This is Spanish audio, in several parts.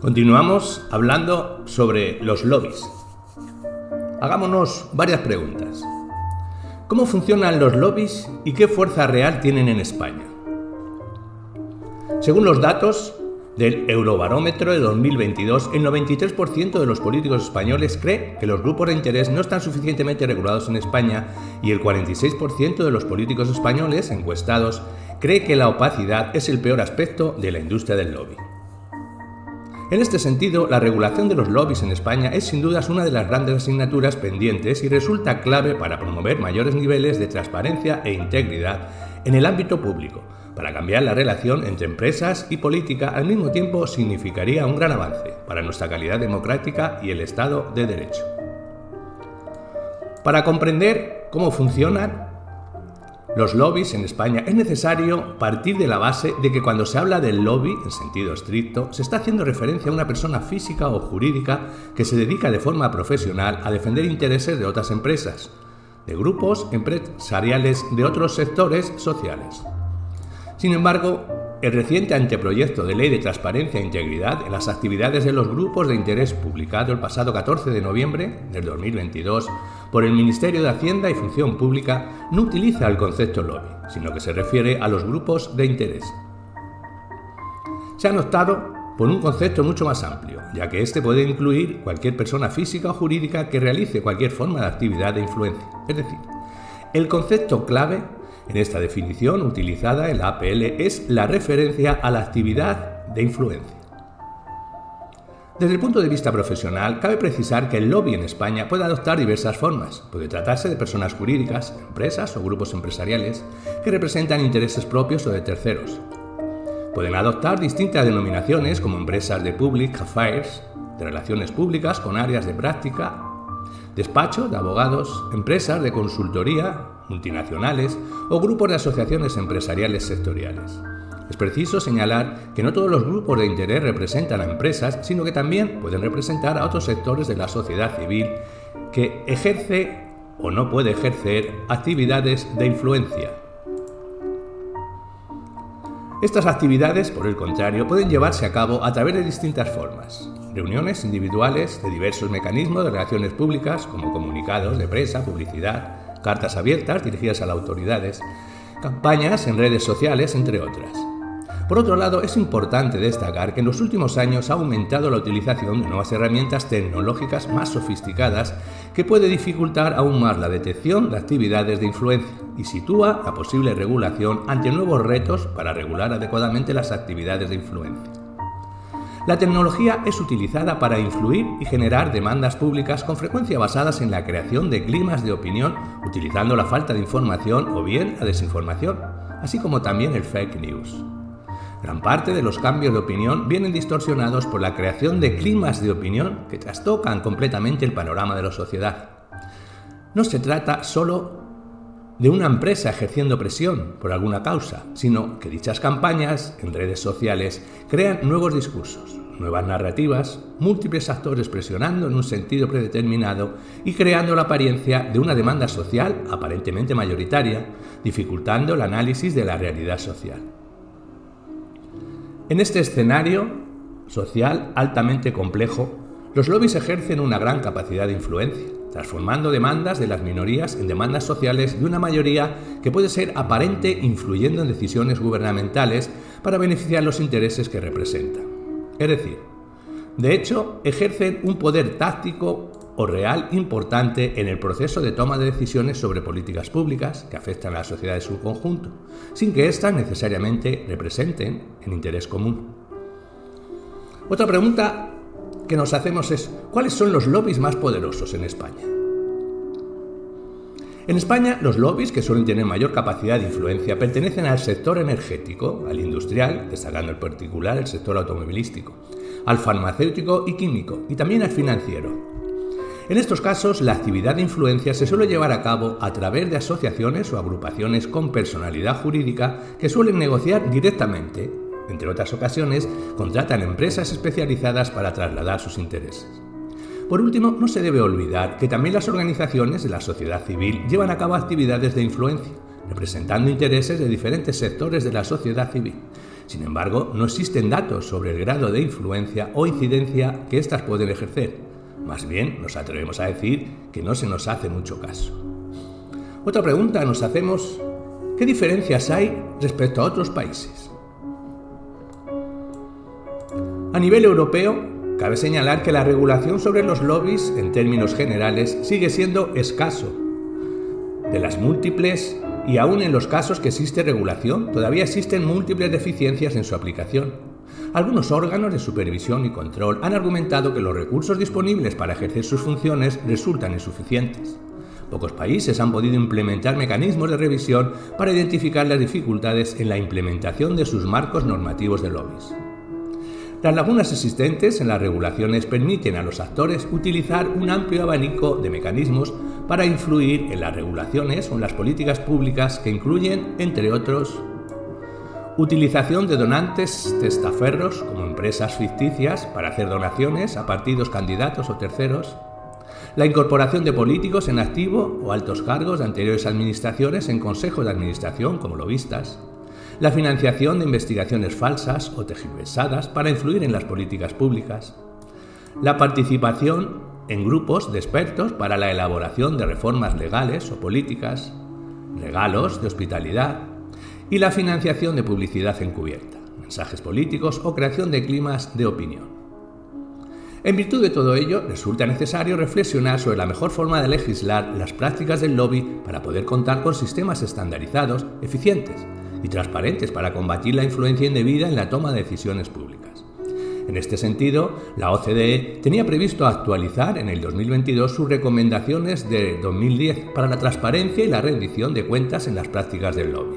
Continuamos hablando sobre los lobbies. Hagámonos varias preguntas. ¿Cómo funcionan los lobbies y qué fuerza real tienen en España? Según los datos del Eurobarómetro de 2022, el 93% de los políticos españoles cree que los grupos de interés no están suficientemente regulados en España y el 46% de los políticos españoles encuestados cree que la opacidad es el peor aspecto de la industria del lobby. En este sentido, la regulación de los lobbies en España es sin duda una de las grandes asignaturas pendientes y resulta clave para promover mayores niveles de transparencia e integridad en el ámbito público. Para cambiar la relación entre empresas y política, al mismo tiempo significaría un gran avance para nuestra calidad democrática y el Estado de Derecho. Para comprender cómo funcionan los lobbies en España es necesario partir de la base de que cuando se habla del lobby, en sentido estricto, se está haciendo referencia a una persona física o jurídica que se dedica de forma profesional a defender intereses de otras empresas, de grupos empresariales de otros sectores sociales. Sin embargo, el reciente anteproyecto de Ley de Transparencia e Integridad en las actividades de los grupos de interés publicado el pasado 14 de noviembre del 2022 por el Ministerio de Hacienda y Función Pública no utiliza el concepto lobby, sino que se refiere a los grupos de interés. Se han optado por un concepto mucho más amplio, ya que este puede incluir cualquier persona física o jurídica que realice cualquier forma de actividad de influencia. Es decir, el concepto clave en esta definición utilizada en la APL es la referencia a la actividad de influencia. Desde el punto de vista profesional, cabe precisar que el lobby en España puede adoptar diversas formas. Puede tratarse de personas jurídicas, empresas o grupos empresariales que representan intereses propios o de terceros. Pueden adoptar distintas denominaciones como empresas de public affairs, de relaciones públicas con áreas de práctica, despachos de abogados, empresas de consultoría, multinacionales o grupos de asociaciones empresariales sectoriales. Es preciso señalar que no todos los grupos de interés representan a empresas, sino que también pueden representar a otros sectores de la sociedad civil que ejerce o no puede ejercer actividades de influencia. Estas actividades, por el contrario, pueden llevarse a cabo a través de distintas formas. Reuniones individuales de diversos mecanismos de relaciones públicas, como comunicados de prensa, publicidad, cartas abiertas dirigidas a las autoridades, campañas en redes sociales, entre otras. Por otro lado, es importante destacar que en los últimos años ha aumentado la utilización de nuevas herramientas tecnológicas más sofisticadas que puede dificultar aún más la detección de actividades de influencia y sitúa la posible regulación ante nuevos retos para regular adecuadamente las actividades de influencia. La tecnología es utilizada para influir y generar demandas públicas con frecuencia basadas en la creación de climas de opinión, utilizando la falta de información o bien la desinformación, así como también el fake news. Gran parte de los cambios de opinión vienen distorsionados por la creación de climas de opinión que trastocan completamente el panorama de la sociedad. No se trata solo de una empresa ejerciendo presión por alguna causa, sino que dichas campañas en redes sociales crean nuevos discursos, nuevas narrativas, múltiples actores presionando en un sentido predeterminado y creando la apariencia de una demanda social aparentemente mayoritaria, dificultando el análisis de la realidad social. En este escenario social altamente complejo, los lobbies ejercen una gran capacidad de influencia, transformando demandas de las minorías en demandas sociales de una mayoría que puede ser aparente influyendo en decisiones gubernamentales para beneficiar los intereses que representan. Es decir, de hecho, ejercen un poder táctico o real importante en el proceso de toma de decisiones sobre políticas públicas que afectan a la sociedad en su conjunto, sin que éstas necesariamente representen el interés común. Otra pregunta que nos hacemos es, ¿cuáles son los lobbies más poderosos en España? En España, los lobbies que suelen tener mayor capacidad de influencia pertenecen al sector energético, al industrial, destacando en particular el sector automovilístico, al farmacéutico y químico, y también al financiero. En estos casos, la actividad de influencia se suele llevar a cabo a través de asociaciones o agrupaciones con personalidad jurídica que suelen negociar directamente. Entre otras ocasiones, contratan empresas especializadas para trasladar sus intereses. Por último, no se debe olvidar que también las organizaciones de la sociedad civil llevan a cabo actividades de influencia, representando intereses de diferentes sectores de la sociedad civil, Sin embargo, no existen datos sobre el grado de influencia o incidencia que éstas pueden ejercer. Más bien, nos atrevemos a decir que no se nos hace mucho caso. Otra pregunta nos hacemos: ¿qué diferencias hay respecto a otros países? A nivel europeo, cabe señalar que la regulación sobre los lobbies, en términos generales, sigue siendo escaso. De las múltiples, y aún en los casos que existe regulación, todavía existen múltiples deficiencias en su aplicación. Algunos órganos de supervisión y control han argumentado que los recursos disponibles para ejercer sus funciones resultan insuficientes. Pocos países han podido implementar mecanismos de revisión para identificar las dificultades en la implementación de sus marcos normativos de lobbies. Las lagunas existentes en las regulaciones permiten a los actores utilizar un amplio abanico de mecanismos para influir en las regulaciones o en las políticas públicas que incluyen, entre otros, utilización de donantes testaferros como empresas ficticias para hacer donaciones a partidos, candidatos o terceros, la incorporación de políticos en activo o altos cargos de anteriores administraciones en consejos de administración como lobistas, la financiación de investigaciones falsas o tergiversadas para influir en las políticas públicas, la participación en grupos de expertos para la elaboración de reformas legales o políticas, regalos de hospitalidad y la financiación de publicidad encubierta, mensajes políticos o creación de climas de opinión. En virtud de todo ello, resulta necesario reflexionar sobre la mejor forma de legislar las prácticas del lobby para poder contar con sistemas estandarizados, eficientes y transparentes para combatir la influencia indebida en la toma de decisiones públicas. En este sentido, la OCDE tenía previsto actualizar en el 2022 sus recomendaciones de 2010 para la transparencia y la rendición de cuentas en las prácticas del lobby.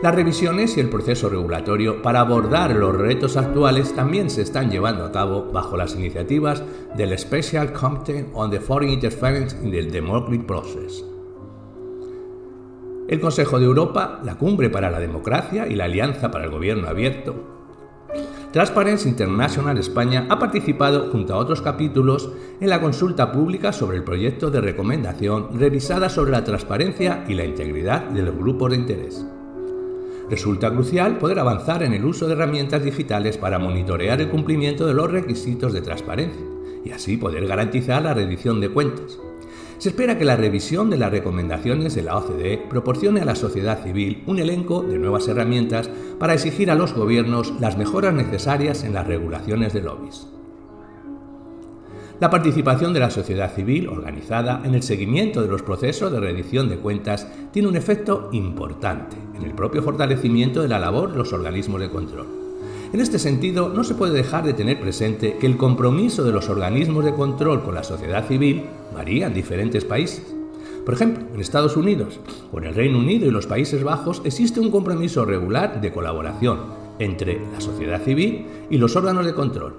Las revisiones y el proceso regulatorio para abordar los retos actuales también se están llevando a cabo bajo las iniciativas del Special Committee on the Foreign Interference in the Democratic Process, el Consejo de Europa, la Cumbre para la Democracia y la Alianza para el Gobierno Abierto. Transparency International España ha participado, junto a otros capítulos, en la consulta pública sobre el proyecto de recomendación revisada sobre la transparencia y la integridad de los grupos de interés. Resulta crucial poder avanzar en el uso de herramientas digitales para monitorear el cumplimiento de los requisitos de transparencia y así poder garantizar la rendición de cuentas. Se espera que la revisión de las recomendaciones de la OCDE proporcione a la sociedad civil un elenco de nuevas herramientas para exigir a los gobiernos las mejoras necesarias en las regulaciones de lobbies. La participación de la sociedad civil organizada en el seguimiento de los procesos de rendición de cuentas tiene un efecto importante en el propio fortalecimiento de la labor de los organismos de control. En este sentido, no se puede dejar de tener presente que el compromiso de los organismos de control con la sociedad civil varía en diferentes países. Por ejemplo, en Estados Unidos o en el Reino Unido y los Países Bajos existe un compromiso regular de colaboración entre la sociedad civil y los órganos de control.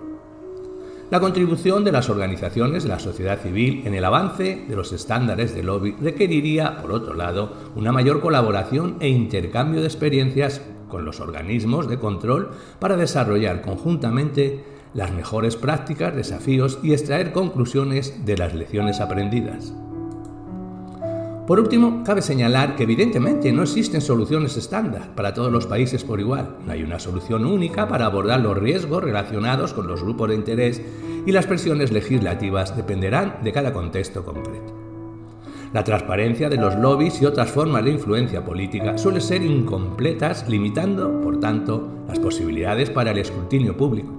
La contribución de las organizaciones de la sociedad civil en el avance de los estándares de lobby requeriría, por otro lado, una mayor colaboración e intercambio de experiencias con los organismos de control para desarrollar conjuntamente las mejores prácticas, desafíos y extraer conclusiones de las lecciones aprendidas. Por último, cabe señalar que evidentemente no existen soluciones estándar para todos los países por igual. No hay una solución única para abordar los riesgos relacionados con los grupos de interés y las presiones legislativas dependerán de cada contexto concreto. La transparencia de los lobbies y otras formas de influencia política suelen ser incompletas, limitando, por tanto, las posibilidades para el escrutinio público.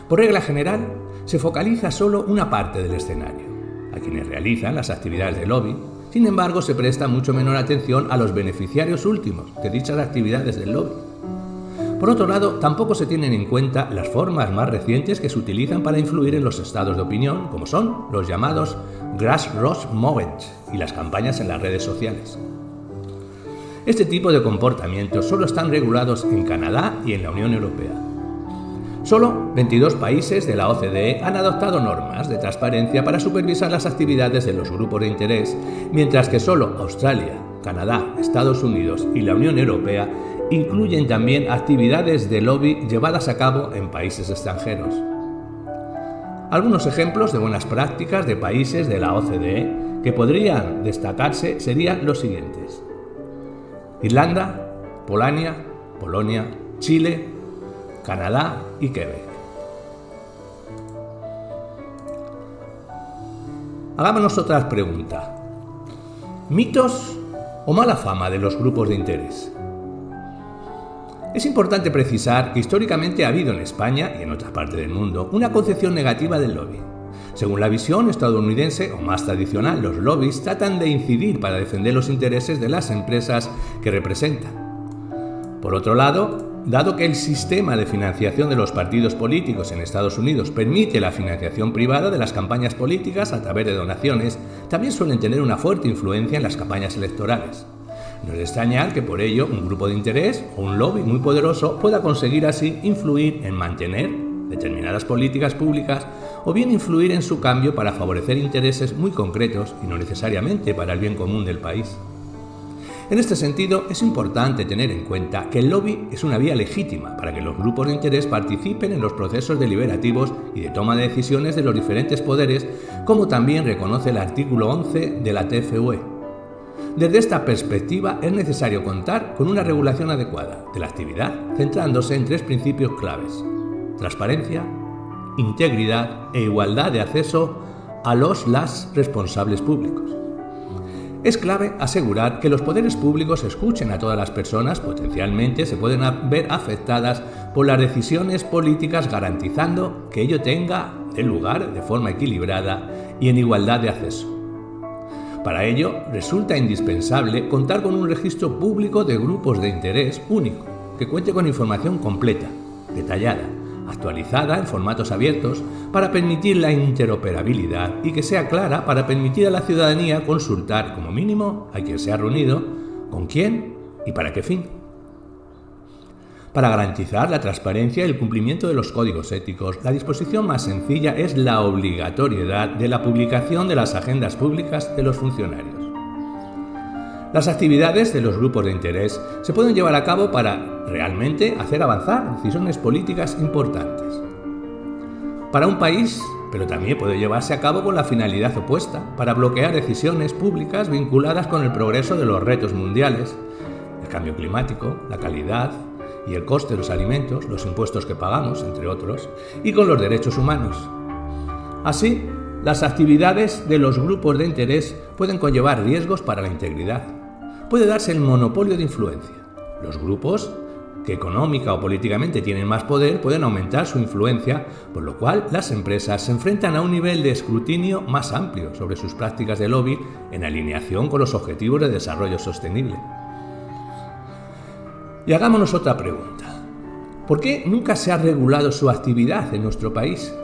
Por regla general, se focaliza solo una parte del escenario, a quienes realizan las actividades de lobby. Sin embargo, se presta mucho menor atención a los beneficiarios últimos de dichas actividades del lobby. Por otro lado, tampoco se tienen en cuenta las formas más recientes que se utilizan para influir en los estados de opinión, como son los llamados grassroots movements y las campañas en las redes sociales. Este tipo de comportamientos solo están regulados en Canadá y en la Unión Europea. Solo 22 países de la OCDE han adoptado normas de transparencia para supervisar las actividades de los grupos de interés, mientras que solo Australia, Canadá, Estados Unidos y la Unión Europea incluyen también actividades de lobby llevadas a cabo en países extranjeros. Algunos ejemplos de buenas prácticas de países de la OCDE que podrían destacarse serían los siguientes: Irlanda, Polonia, Chile, Canadá y Quebec. Hagámonos otra pregunta. ¿Mitos o mala fama de los grupos de interés? Es importante precisar que históricamente ha habido en España y en otras partes del mundo una concepción negativa del lobby. Según la visión estadounidense o más tradicional, los lobbies tratan de incidir para defender los intereses de las empresas que representan. Por otro lado, dado que el sistema de financiación de los partidos políticos en Estados Unidos permite la financiación privada de las campañas políticas a través de donaciones, también suelen tener una fuerte influencia en las campañas electorales. No es de extrañar que por ello un grupo de interés o un lobby muy poderoso pueda conseguir así influir en mantener determinadas políticas públicas o bien influir en su cambio para favorecer intereses muy concretos y no necesariamente para el bien común del país. En este sentido, es importante tener en cuenta que el lobby es una vía legítima para que los grupos de interés participen en los procesos deliberativos y de toma de decisiones de los diferentes poderes, como también reconoce el artículo 11 de la TFUE. Desde esta perspectiva, es necesario contar con una regulación adecuada de la actividad, centrándose en 3 principios claves: transparencia, integridad e igualdad de acceso a las responsables públicos. Es clave asegurar que los poderes públicos escuchen a todas las personas potencialmente se pueden ver afectadas por las decisiones políticas, garantizando que ello tenga lugar de forma equilibrada y en igualdad de acceso. Para ello, resulta indispensable contar con un registro público de grupos de interés único, que cuente con información completa, detallada, actualizada en formatos abiertos para permitir la interoperabilidad y que sea clara para permitir a la ciudadanía consultar como mínimo a quién se ha reunido, con quién y para qué fin. Para garantizar la transparencia y el cumplimiento de los códigos éticos, la disposición más sencilla es la obligatoriedad de la publicación de las agendas públicas de los funcionarios. Las actividades de los grupos de interés se pueden llevar a cabo para realmente hacer avanzar decisiones políticas importantes para un país, pero también puede llevarse a cabo con la finalidad opuesta, para bloquear decisiones públicas vinculadas con el progreso de los retos mundiales, el cambio climático, la calidad y el coste de los alimentos, los impuestos que pagamos, entre otros, y con los derechos humanos. Así, las actividades de los grupos de interés pueden conllevar riesgos para la integridad. Puede darse el monopolio de influencia. Los grupos que económica o políticamente tienen más poder pueden aumentar su influencia, por lo cual las empresas se enfrentan a un nivel de escrutinio más amplio sobre sus prácticas de lobby en alineación con los objetivos de desarrollo sostenible. Y hagámonos otra pregunta. ¿Por qué nunca se ha regulado su actividad en nuestro país?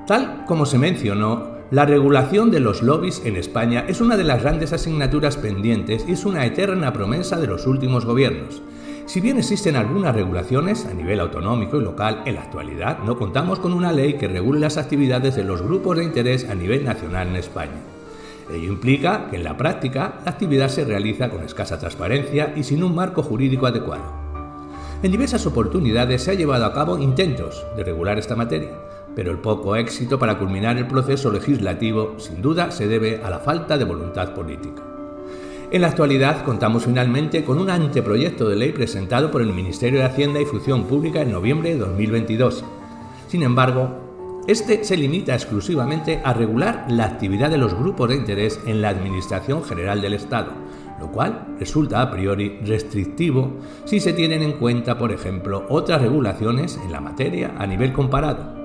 Tal como se mencionó, la regulación de los lobbies en España es una de las grandes asignaturas pendientes y es una eterna promesa de los últimos gobiernos. Si bien existen algunas regulaciones a nivel autonómico y local, en la actualidad no contamos con una ley que regule las actividades de los grupos de interés a nivel nacional en España. Ello implica que en la práctica la actividad se realiza con escasa transparencia y sin un marco jurídico adecuado. En diversas oportunidades se ha llevado a cabo intentos de regular esta materia, pero el poco éxito para culminar el proceso legislativo sin duda se debe a la falta de voluntad política. En la actualidad contamos finalmente con un anteproyecto de ley presentado por el Ministerio de Hacienda y Función Pública en noviembre de 2022. Sin embargo, este se limita exclusivamente a regular la actividad de los grupos de interés en la Administración General del Estado, lo cual resulta a priori restrictivo si se tienen en cuenta, por ejemplo, otras regulaciones en la materia a nivel comparado.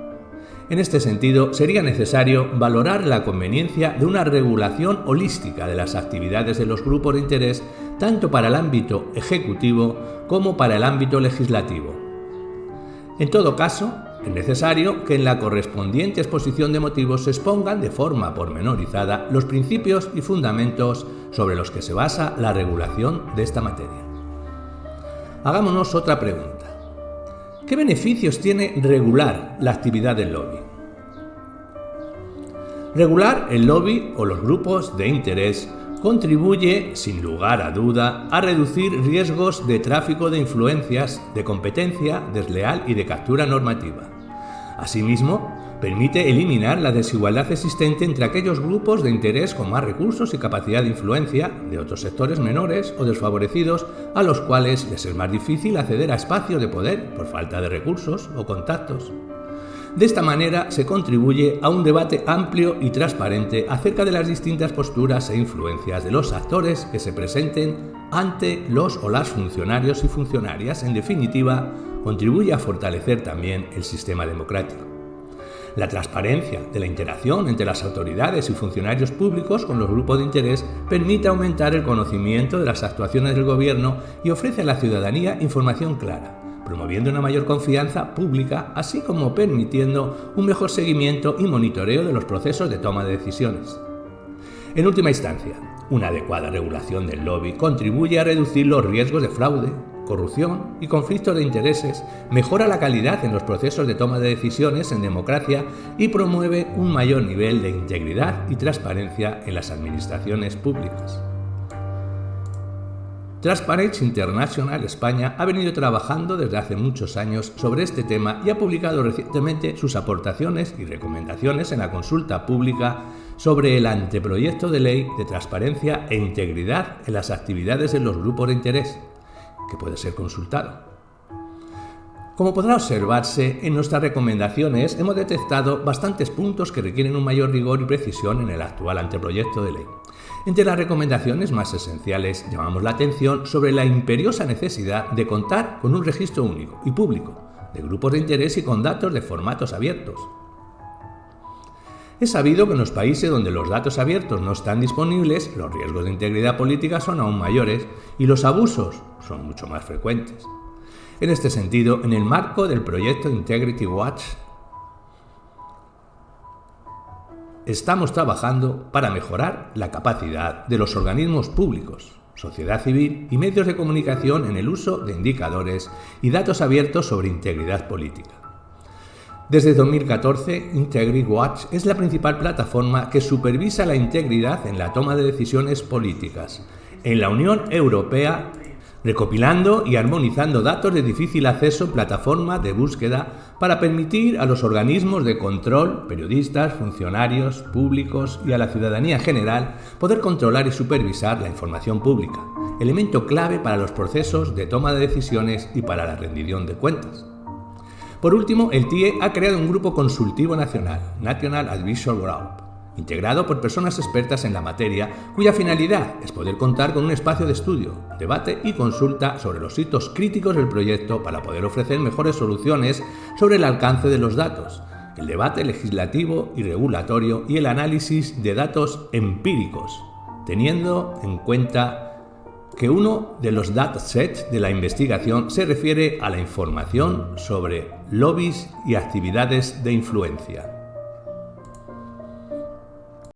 En este sentido, sería necesario valorar la conveniencia de una regulación holística de las actividades de los grupos de interés, tanto para el ámbito ejecutivo como para el ámbito legislativo. En todo caso, es necesario que en la correspondiente exposición de motivos se expongan de forma pormenorizada los principios y fundamentos sobre los que se basa la regulación de esta materia. Hagámonos otra pregunta. ¿Qué beneficios tiene regular la actividad del lobby? Regular el lobby o los grupos de interés contribuye, sin lugar a duda, a reducir riesgos de tráfico de influencias, de competencia desleal y de captura normativa. Asimismo, Permite eliminar la desigualdad existente entre aquellos grupos de interés con más recursos y capacidad de influencia de otros sectores menores o desfavorecidos a los cuales les es más difícil acceder a espacios de poder por falta de recursos o contactos. De esta manera se contribuye a un debate amplio y transparente acerca de las distintas posturas e influencias de los actores que se presenten ante los o las funcionarios y funcionarias. En definitiva, contribuye a fortalecer también el sistema democrático. La transparencia de la interacción entre las autoridades y funcionarios públicos con los grupos de interés permite aumentar el conocimiento de las actuaciones del gobierno y ofrece a la ciudadanía información clara, promoviendo una mayor confianza pública, así como permitiendo un mejor seguimiento y monitoreo de los procesos de toma de decisiones. En última instancia, una adecuada regulación del lobby contribuye a reducir los riesgos de fraude, corrupción y conflictos de intereses, mejora la calidad en los procesos de toma de decisiones en democracia y promueve un mayor nivel de integridad y transparencia en las administraciones públicas. Transparency International España ha venido trabajando desde hace muchos años sobre este tema y ha publicado recientemente sus aportaciones y recomendaciones en la consulta pública sobre el anteproyecto de ley de transparencia e integridad en las actividades de los grupos de interés, que puede ser consultado. Como podrá observarse, en nuestras recomendaciones hemos detectado bastantes puntos que requieren un mayor rigor y precisión en el actual anteproyecto de ley. Entre las recomendaciones más esenciales llamamos la atención sobre la imperiosa necesidad de contar con un registro único y público de grupos de interés y con datos de formatos abiertos. Es sabido que en los países donde los datos abiertos no están disponibles, los riesgos de integridad política son aún mayores y los abusos son mucho más frecuentes. En este sentido, en el marco del proyecto Integrity Watch, estamos trabajando para mejorar la capacidad de los organismos públicos, sociedad civil y medios de comunicación en el uso de indicadores y datos abiertos sobre integridad política. Desde 2014, Integrity Watch es la principal plataforma que supervisa la integridad en la toma de decisiones políticas en la Unión Europea, recopilando y armonizando datos de difícil acceso en plataformas de búsqueda para permitir a los organismos de control, periodistas, funcionarios públicos y a la ciudadanía en general poder controlar y supervisar la información pública, elemento clave para los procesos de toma de decisiones y para la rendición de cuentas. Por último, el TIE ha creado un grupo consultivo nacional, National Advisory Group, integrado por personas expertas en la materia, cuya finalidad es poder contar con un espacio de estudio, debate y consulta sobre los hitos críticos del proyecto para poder ofrecer mejores soluciones sobre el alcance de los datos, el debate legislativo y regulatorio y el análisis de datos empíricos, teniendo en cuenta que uno de los datasets de la investigación se refiere a la información sobre lobbies y actividades de influencia.